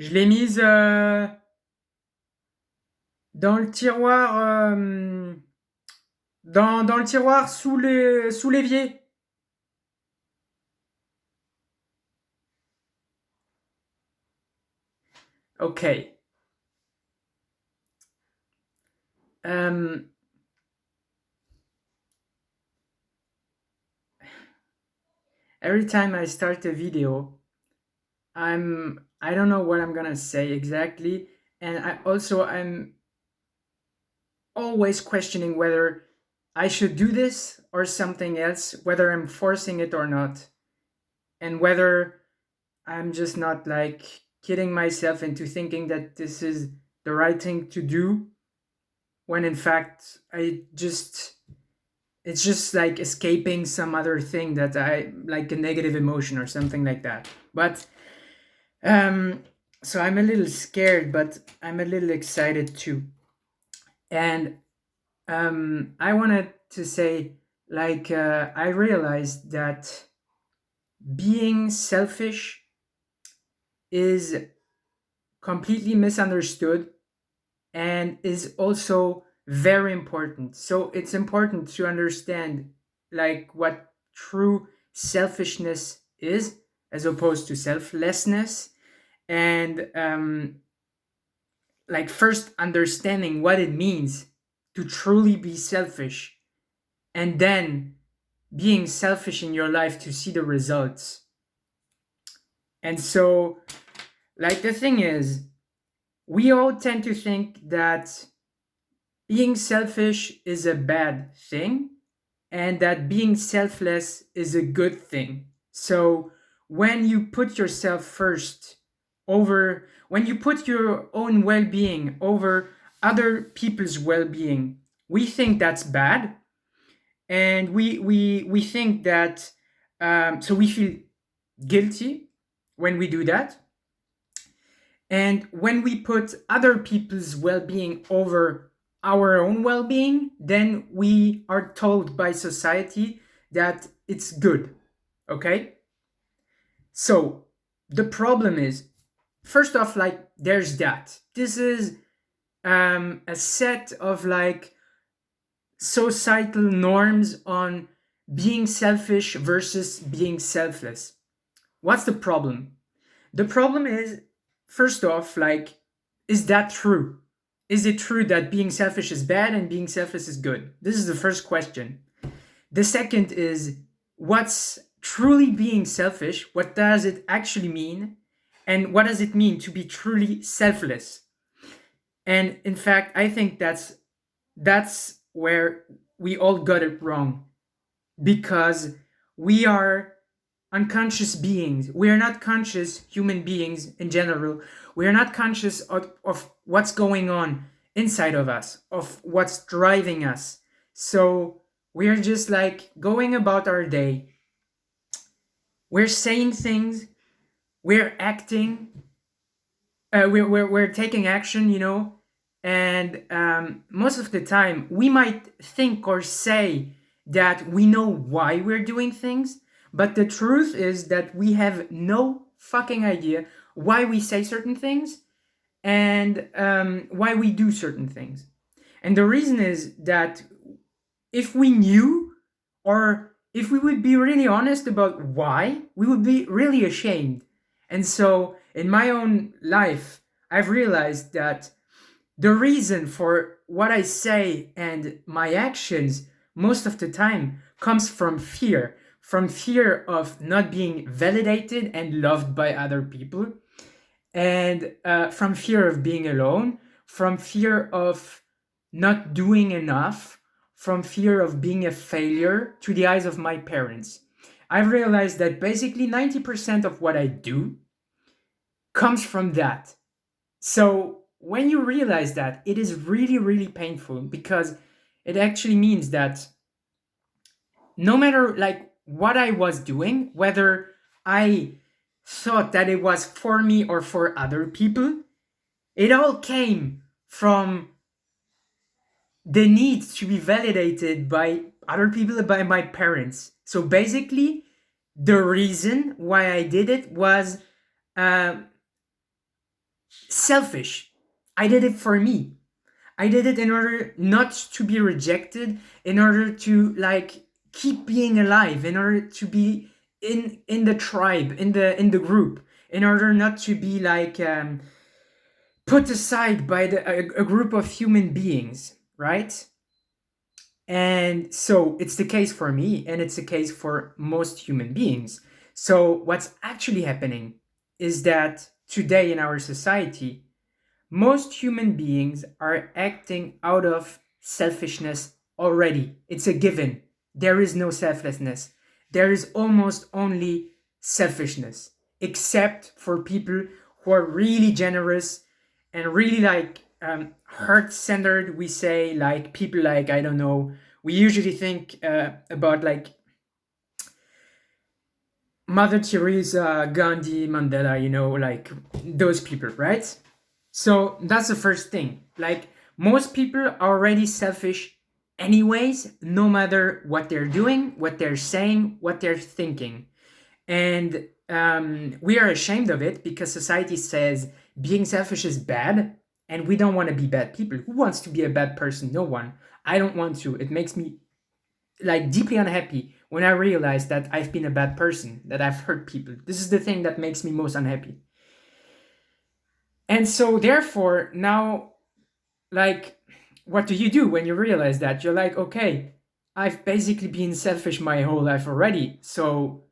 Je l'ai mise dans le tiroir, dans le tiroir sous l'évier. Okay. Every time I start a video, I don't know what I'm gonna say exactly, and I'm always questioning whether I should do this or something else, whether I'm forcing it or not, and whether I'm just not like kidding myself into thinking that this is the right thing to do, when in fact it's just like escaping some other thing that I like, a negative emotion or something like that. But um so I'm a little scared, but I'm a little excited too. And I wanted to say, like, I realized that being selfish is completely misunderstood and is also very important. So it's important to understand like what true selfishness is, as opposed to selflessness. And like, first understanding what it means to truly be selfish, and then being selfish in your life to see the results. And so, like, the thing is, we all tend to think that being selfish is a bad thing and that being selfless is a good thing. So, when you put yourself first over, when you put your own well being over other people's well being, we think that's bad. And we think that, so we feel guilty when we do that. And when we put other people's well being over our own well being, then we are told by society that it's good. Okay? So the problem is, first off, like, there's that. This is a set of like societal norms on being selfish versus being selfless. What's the problem? The problem is, first off, like, is that true? Is it true that being selfish is bad and being selfless is good? This is the first question. The second is, what's truly being selfish? What does it actually mean? And what does it mean to be truly selfless? And in fact, I think that's where we all got it wrong, because we are unconscious beings. We are not conscious human beings in general. We are not conscious of what's going on inside of us, of what's driving us. So we're just like going about our day. We're saying things, we're acting, we're taking action, and most of the time we might think or say that we know why we're doing things, but the truth is that we have no fucking idea why we say certain things and why we do certain things. And the reason is that if we knew, or if we would be really honest about why, we would be really ashamed. And so in my own life, I've realized that the reason for what I say and my actions most of the time comes from fear of not being validated and loved by other people, and from fear of being alone, from fear of not doing enough, from fear of being a failure to the eyes of my parents. I've realized that basically 90% of what I do comes from that. So when you realize that, it is really, really painful, because it actually means that no matter like what I was doing, whether I thought that it was for me or for other people, it all came from the need to be validated by other people, by my parents. So basically, the reason why I did it was uh, selfish. I did it for me. I did it in order not to be rejected, in order to like keep being alive, in order to be in the tribe, in the group, in order not to be like put aside by a group of human beings, right? And so it's the case for me, and it's the case for most human beings. So what's actually happening is that today in our society, most human beings are acting out of selfishness already. It's a given. There is no selflessness. There is almost only selfishness, except for people who are really generous and really like heart centered. We say like people like, I don't know, we usually think about like Mother Teresa, Gandhi, Mandela, like those people, right? So that's the first thing. Like most people are already selfish anyways, no matter what they're doing, what they're saying, what they're thinking. And we are ashamed of it because society says being selfish is bad, and we don't want to be bad people. Who wants to be a bad person? No one. I don't want to. It makes me like deeply unhappy when I realize that I've been a bad person, that I've hurt people. This is the thing that makes me most unhappy. And so therefore now, like, what do you do when you realize that? You're like, okay, I've basically been selfish my whole life already. So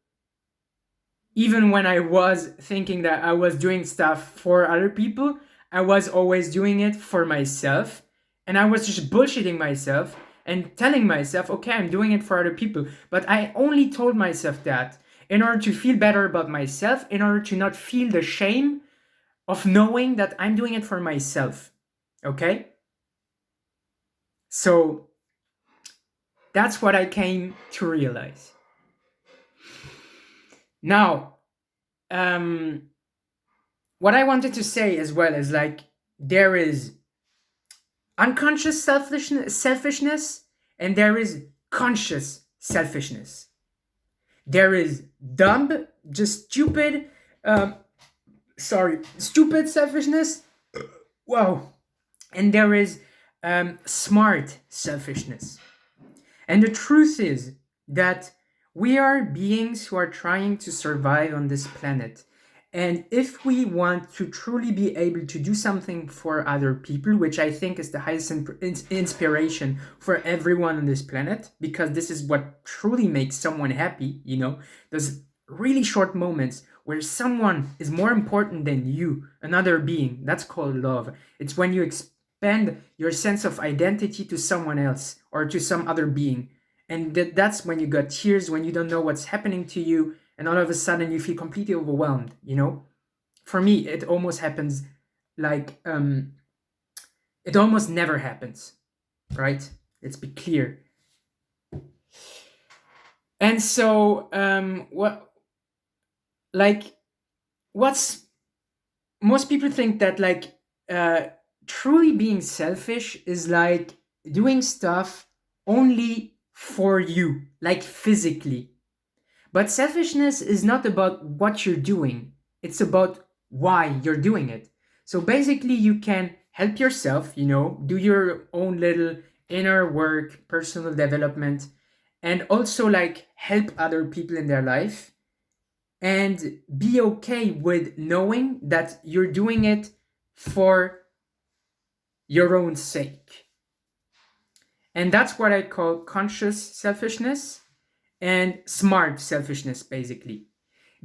even when I was thinking that I was doing stuff for other people, I was always doing it for myself. And I was just bullshitting myself and telling myself, okay, I'm doing it for other people. But I only told myself that in order to feel better about myself, in order to not feel the shame of knowing that I'm doing it for myself. Okay? So that's what I came to realize. Now, what I wanted to say as well is like there is unconscious selfishness and there is conscious selfishness. There is dumb, just stupid, stupid selfishness. Wow. And there is smart selfishness. And the truth is that we are beings who are trying to survive on this planet. And if we want to truly be able to do something for other people, which I think is the highest inspiration for everyone on this planet, because this is what truly makes someone happy, those really short moments where someone is more important than you, another being, that's called love. It's when you expand your sense of identity to someone else or to some other being. And that's when you got tears, when you don't know what's happening to you, and all of a sudden you feel completely overwhelmed, For me, it almost happens like, it almost never happens, right? Let's be clear. And so, most people think that like, truly being selfish is like doing stuff only for you, like physically. But selfishness is not about what you're doing. It's about why you're doing it. So basically you can help yourself, do your own little inner work, personal development, and also like help other people in their life and be okay with knowing that you're doing it for your own sake. And that's what I call conscious selfishness and smart selfishness, basically.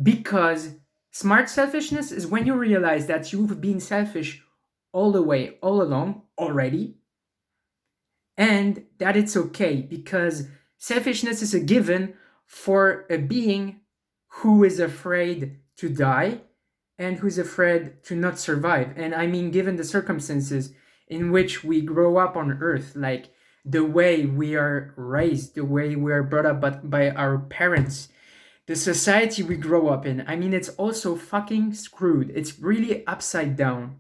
Because smart selfishness is when you realize that you've been selfish all the way, all along, already, and that it's okay, because selfishness is a given for a being who is afraid to die and who's afraid to not survive. And I mean, given the circumstances in which we grow up on Earth, like the way we are raised, the way we are brought up by our parents, the society we grow up in, I mean, it's also fucking screwed. It's really upside down.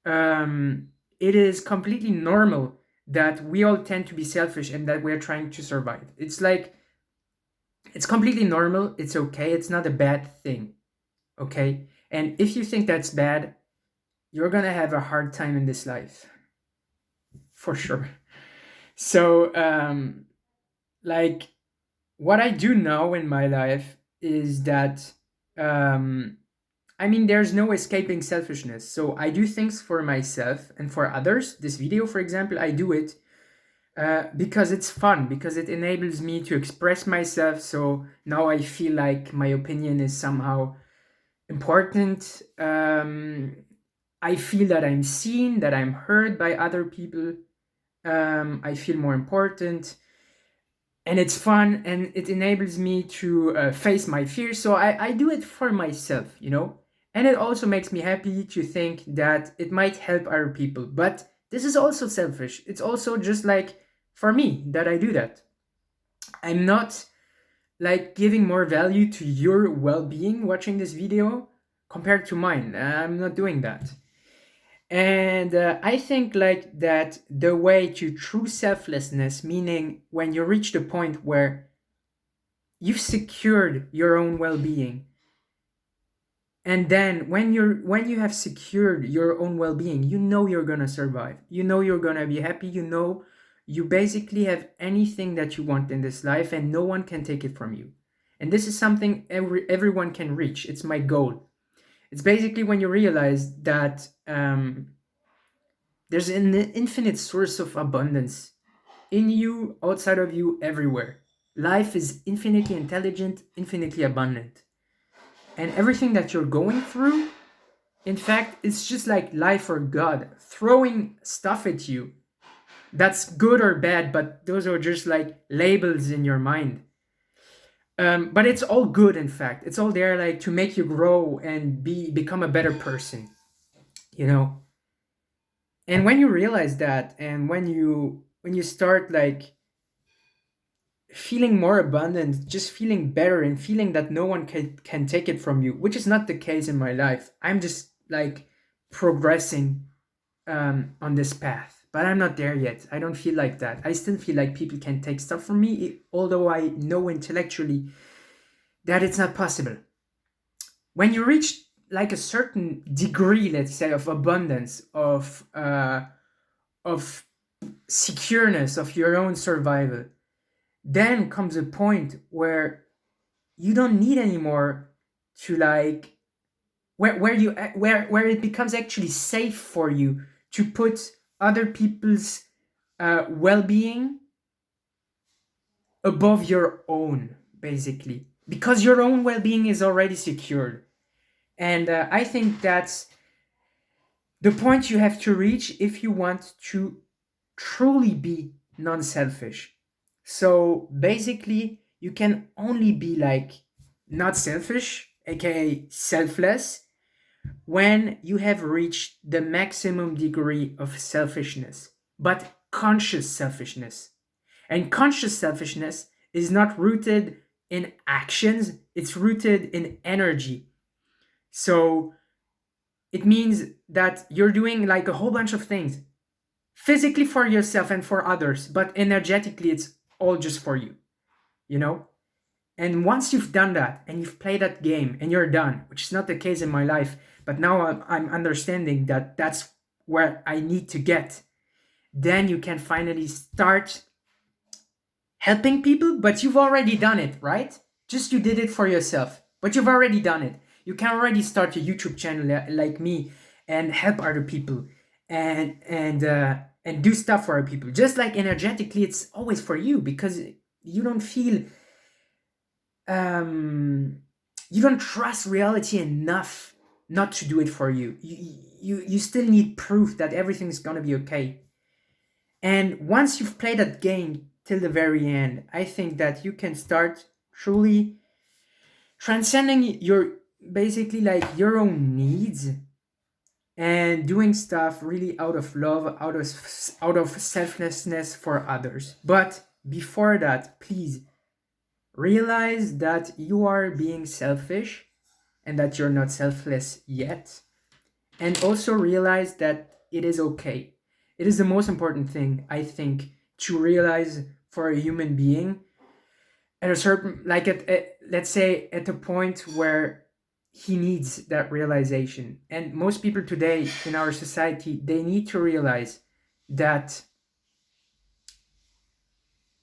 It is completely normal that we all tend to be selfish and that we're trying to survive. It's like, it's completely normal. It's okay. It's not a bad thing. Okay? And if you think that's bad, you're gonna have a hard time in this life, for sure. So, like, what I do now in my life is that, um, I mean, there's no escaping selfishness. So I do things for myself and for others. This video, for example, I do it because it's fun, because it enables me to express myself. So now I feel like my opinion is somehow important. I feel that I'm seen, that I'm heard by other people. I feel more important, and it's fun, and it enables me to face my fears. So I do it for myself, you know? And it also makes me happy to think that it might help other people. But this is also selfish. It's also just like for me that I do that. I'm not like giving more value to your well-being watching this video compared to mine. I'm not doing that. And I think like that the way to true selflessness, meaning when you reach the point where you've secured your own well-being, and then when you have secured your own well-being, you know you're gonna survive. You know you're gonna be happy. You know you basically have anything that you want in this life, and no one can take it from you. And this is something everyone can reach. It's my goal. It's basically when you realize that there's an infinite source of abundance in you, outside of you, everywhere. Life is infinitely intelligent, infinitely abundant. And everything that you're going through, in fact, it's just like life or God throwing stuff at you. That's good or bad, but those are just like labels in your mind. But it's all good, in fact. It's all there like to make you grow and become a better person, you know? And when you realize that, and when you start like feeling more abundant, just feeling better and feeling that no one can take it from you, which is not the case in my life. I'm just like progressing on this path, but I'm not there yet. I don't feel like that. I still feel like people can take stuff from me, although I know intellectually that it's not possible. When you reach like a certain degree, let's say, of abundance, of secureness of your own survival, then comes a point where you don't need anymore to like where it becomes actually safe for you to put other people's well-being above your own, basically, because your own well-being is already secured. And I think that's the point you have to reach if you want to truly be non-selfish. So basically, you can only be like not selfish, aka selfless, when you have reached the maximum degree of selfishness, but conscious selfishness. And conscious selfishness is not rooted in actions, it's rooted in energy. So it means that you're doing like a whole bunch of things physically for yourself and for others, but energetically it's all just for you, you know? And once you've done that and you've played that game and you're done, which is not the case in my life, but now I'm understanding that that's where I need to get, then you can finally start helping people, but you've already done it, right? Just you did it for yourself, but you've already done it. You can already start a YouTube channel like me and help other people and do stuff for other people. Just like energetically, it's always for you because you don't feel you don't trust reality enough not to do it for you. You still need proof that everything's gonna be okay. And once you've played that game till the very end, I think that you can start truly transcending your basically like your own needs and doing stuff really out of love, out of selflessness for others. But before that, please realize that you are being selfish and that you're not selfless yet. And also realize that it is okay. It is the most important thing, I think, to realize for a human being at a certain, like let's say at a point where he needs that realization. And most people today in our society, they need to realize that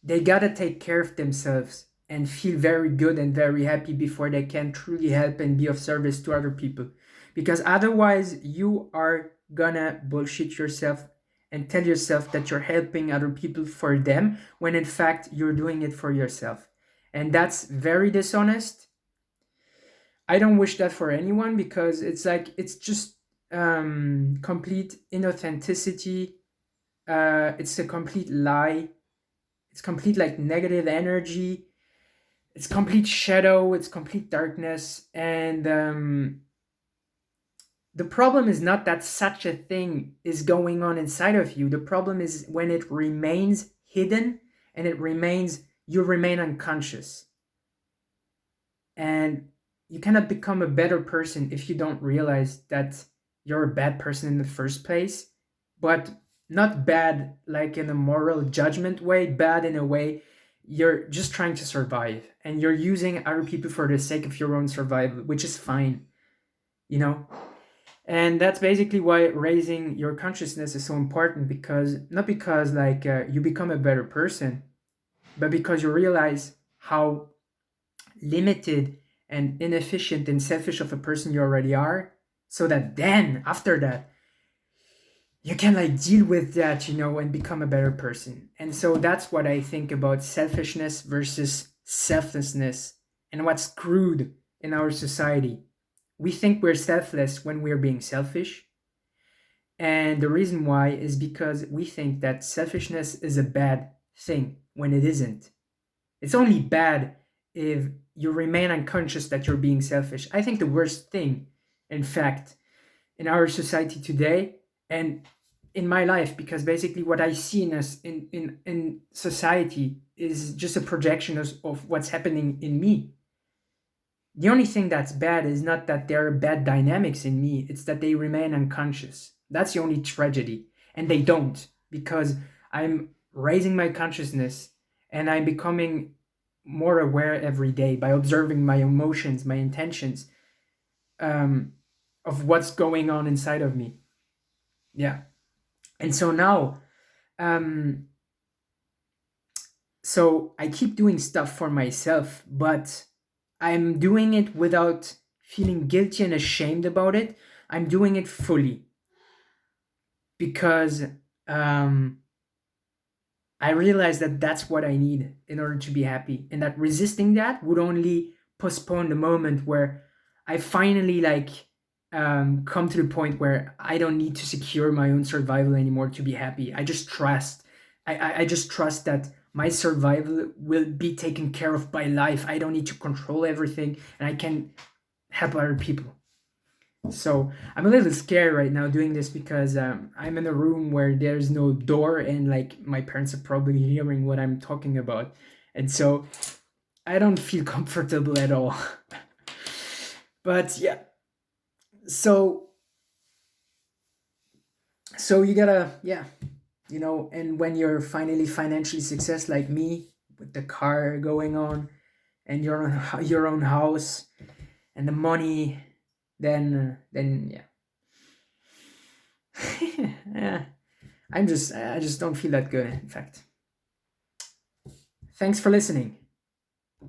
they gotta take care of themselves and feel very good and very happy before they can truly help and be of service to other people. Because otherwise, you are gonna bullshit yourself and tell yourself that you're helping other people for them when in fact you're doing it for yourself. And that's very dishonest. I don't wish that for anyone because it's like, it's just complete inauthenticity. It's a complete lie. It's complete like negative energy. It's complete shadow. It's complete darkness. And the problem is not that such a thing is going on inside of you. The problem is when it remains hidden and you remain unconscious. And you cannot become a better person if you don't realize that you're a bad person in the first place, but not bad like in a moral judgment way, bad in a way you're just trying to survive and you're using other people for the sake of your own survival, which is fine, you know? And that's basically why raising your consciousness is so important, because not because like you become a better person, but because you realize how limited and inefficient and selfish of a person you already are, so that then after that you can like deal with that, and become a better person. And so that's what I think about selfishness versus selflessness and what's screwed in our society. We think we're selfless when we're being selfish. And the reason why is because we think that selfishness is a bad thing when it isn't. It's only bad if you remain unconscious that you're being selfish. I think the worst thing, in fact, in our society today and in my life, because basically what I see in us in society is just a projection of what's happening in me. The only thing that's bad is not that there are bad dynamics in me, it's that they remain unconscious. That's the only tragedy. And they don't, because I'm raising my consciousness and I'm becoming more aware every day by observing my emotions, my intentions, of what's going on inside of me. Yeah. And so now, so I keep doing stuff for myself, but I'm doing it without feeling guilty and ashamed about it. I'm doing it fully because I realize that that's what I need in order to be happy, and that resisting that would only postpone the moment where I finally come to the point where I don't need to secure my own survival anymore to be happy. I just trust. I just trust that my survival will be taken care of by life. I don't need to control everything, and I can help other people. So I'm a little scared right now doing this because I'm in a room where there's no door, and like my parents are probably hearing what I'm talking about, and so I don't feel comfortable at all. But yeah, so you gotta, yeah, and when you're finally financially success like me, with the car going on and your own house and the money, then yeah. Yeah, I just don't feel that good, in fact. Thanks for listening.